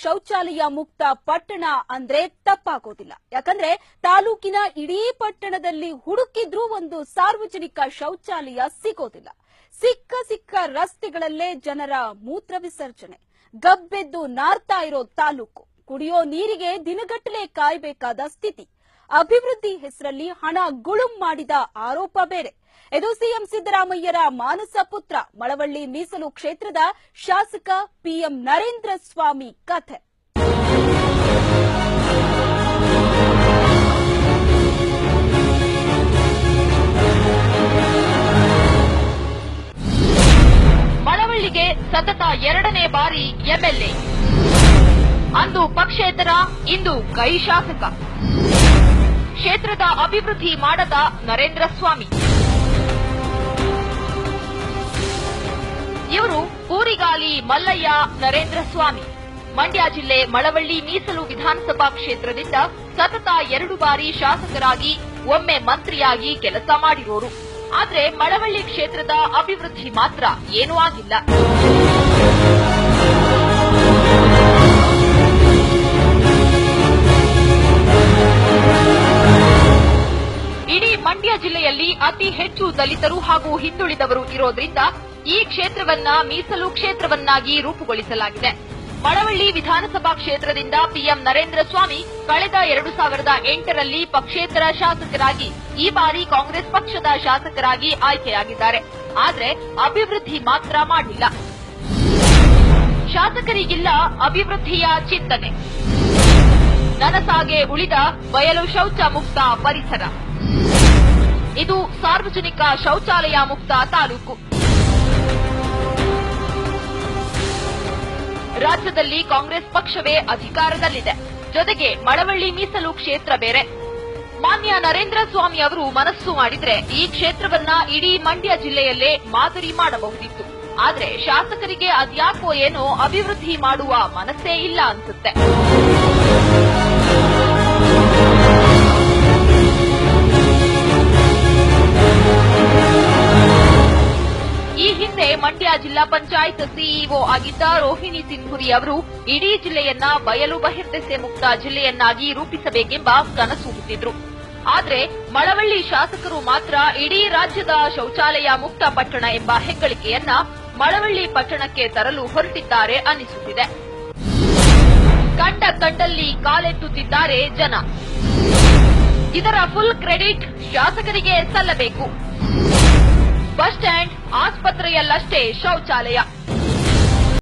ಶೌಚಾಲಯ ಮುಕ್ತ ಪಟ್ಟಣ ಅಂದ್ರೆ ತಪ್ಪಾಗೋದಿಲ್ಲ. ಯಾಕಂದ್ರೆ ತಾಲೂಕಿನ ಇಡೀ ಪಟ್ಟಣದಲ್ಲಿ ಹುಡುಕಿದ್ರೂ ಒಂದು ಸಾರ್ವಜನಿಕ ಶೌಚಾಲಯ ಸಿಗೋದಿಲ್ಲ. ಸಿಕ್ಕ ರಸ್ತೆಗಳಲ್ಲೇ ಜನರ ಮೂತ್ರ ವಿಸರ್ಜನೆ, ಗಬ್ಬೆದ್ದು ನಾರ್ತಾ ಇರೋ ತಾಲೂಕು. ಕುಡಿಯೋ ನೀರಿಗೆ ದಿನಗಟ್ಟಲೆ ಕಾಯಬೇಕಾದ ಸ್ಥಿತಿ. ಅಭಿವೃದ್ಧಿ ಹೆಸರಲ್ಲಿ ಹಣ ಗುಳುಂ ಮಾಡಿದ ಆರೋಪ ಬೇರೆ. ಇದು ಸಿಎಂ ಸಿದ್ದರಾಮಯ್ಯರ ಮಾನಸ ಪುತ್ರ ಮಳವಳ್ಳಿ ಮೀಸಲು ಕ್ಷೇತ್ರದ ಶಾಸಕ ಪಿಎಂ ನರೇಂದ್ರ ಸ್ವಾಮಿ ಕಥೆ. ಮಳವಳ್ಳಿಗೆ ಸತತ 2ನೇ ಬಾರಿ ಎಂಎಲ್ಎ. ಅಂದು ಪಕ್ಷೇತರ, ಇಂದು ಕೈ ಶಾಸಕ. ಕ್ಷೇತ್ರದ ಅಭಿವೃದ್ಧಿ ಮಾಡದ ನರೇಂದ್ರ ಸ್ವಾಮಿ. ಇವರು ಕೂರಿಗಾಲಿ ಮಲ್ಲಯ್ಯ ನರೇಂದ್ರ ಸ್ವಾಮಿ. ಮಂಡ್ಯ ಜಿಲ್ಲೆ ಮಳವಳ್ಳಿ ಮೀಸಲು ವಿಧಾನಸಭಾ ಕ್ಷೇತ್ರದಿಂದ ಸತತ 2 ಬಾರಿ ಶಾಸಕರಾಗಿ, ಒಮ್ಮೆ ಮಂತ್ರಿಯಾಗಿ ಕೆಲಸ ಮಾಡಿರೋರು. ಆದ್ರೆ ಮಳವಳ್ಳಿ ಕ್ಷೇತ್ರದ ಅಭಿವೃದ್ಧಿ ಮಾತ್ರ ಏನೂ ಆಗಿಲ್ಲ. ಇಡೀ ಮಂಡ್ಯ ಜಿಲ್ಲೆಯಲ್ಲಿ ಅತಿ ಹೆಚ್ಚು ದಲಿತರು ಹಾಗೂ ಹಿಂದುಳಿದವರು ಇರೋದ್ರಿಂದ ಈ ಕ್ಷೇತ್ರವನ್ನ ಮೀಸಲು ಕ್ಷೇತ್ರವನ್ನಾಗಿ ರೂಪುಗೊಳಿಸಲಾಗಿದೆ. ಮಳವಳ್ಳಿ ವಿಧಾನಸಭಾ ಕ್ಷೇತ್ರದಿಂದ ಪಿಎಂ ನರೇಂದ್ರ ಸ್ವಾಮಿ ಕಳೆದ 2008ರಲ್ಲಿ ಪಕ್ಷೇತರ ಶಾಸಕರಾಗಿ, ಈ ಬಾರಿ ಕಾಂಗ್ರೆಸ್ ಪಕ್ಷದ ಶಾಸಕರಾಗಿ ಆಯ್ಕೆಯಾಗಿದ್ದಾರೆ. ಆದ್ರೆ ಅಭಿವೃದ್ಧಿ ಮಾತ್ರ ಮಾಡಿಲ್ಲ. ಶಾಸಕರಿಗಿಲ್ಲ ಅಭಿವೃದ್ಧಿಯ ಚಿಂತನೆ. ನನಸಾಗೆ ಉಳಿದ ಬಯಲು ಶೌಚ ಮುಕ್ತ ಪರಿಸರ. ಇದು ಸಾರ್ವಜನಿಕ ಶೌಚಾಲಯ ಮುಕ್ತ ತಾಲೂಕು. ರಾಜ್ಯದಲ್ಲಿ ಕಾಂಗ್ರೆಸ್ ಪಕ್ಷವೇ ಅಧಿಕಾರದಲ್ಲಿದೆ. ಜೊತೆಗೆ ಮಳವಳ್ಳಿ ಮೀಸಲು ಕ್ಷೇತ್ರ ಬೇರೆ. ಮಾನ್ಯ ನರೇಂದ್ರ ಸ್ವಾಮಿ ಅವರು ಮನಸ್ಸು ಮಾಡಿದ್ರೆ ಈ ಕ್ಷೇತ್ರವನ್ನ ಇಡೀ ಮಂಡ್ಯ ಜಿಲ್ಲೆಯಲ್ಲೇ ಮಾದರಿ ಮಾಡಬಹುದಿತ್ತು. ಆದ್ರೆ ಶಾಸಕರಿಗೆ ಅದ್ಯಾಕೋ ಏನೋ ಅಭಿವೃದ್ಧಿ ಮಾಡುವ ಮನಸ್ಸೇ ಇಲ್ಲ ಅನ್ಸುತ್ತೆ. ಈ ಹಿಂದೆ ಮಂಡ್ಯ ಜಿಲ್ಲಾ ಪಂಚಾಯತ್ ಸಿಇಒ ಆಗಿದ್ದ ರೋಹಿಣಿ ಸಿಂಧೂರಿ ಅವರು ಇಡೀ ಜಿಲ್ಲೆಯನ್ನ ಬಯಲು ಬಹಿರ್ದೆಸೆ ಮುಕ್ತ ಜಿಲ್ಲೆಯನ್ನಾಗಿ ರೂಪಿಸಬೇಕೆಂಬ ಕನಸು ಹೊತ್ತಿದ್ರು. ಆದ್ರೆ ಮಳವಳ್ಳಿ ಶಾಸಕರು ಮಾತ್ರ ಇಡೀ ರಾಜ್ಯದ ಶೌಚಾಲಯ ಮುಕ್ತ ಪಟ್ಟಣ ಎಂಬ ಹೆಗ್ಗಳಿಕೆಯನ್ನ ಮಳವಳ್ಳಿ ಪಟ್ಟಣಕ್ಕೆ ತರಲು ಹೊರಟಿದ್ದಾರೆ ಅನ್ನಿಸುತ್ತಿದೆ. ಕಂಡಲ್ಲಿ ಕಾಲೆತ್ತುತ್ತಿದ್ದಾರೆ ಜನ. ಇದರ ಫುಲ್ ಕ್ರೆಡಿಟ್ ಶಾಸಕರಿಗೆ ಸಲ್ಲಬೇಕು. ಬಸ್ ಸ್ಟ್ಯಾಂಡ್, ಆಸ್ಪತ್ರೆಯಲ್ಲಷ್ಟೇ ಶೌಚಾಲಯ.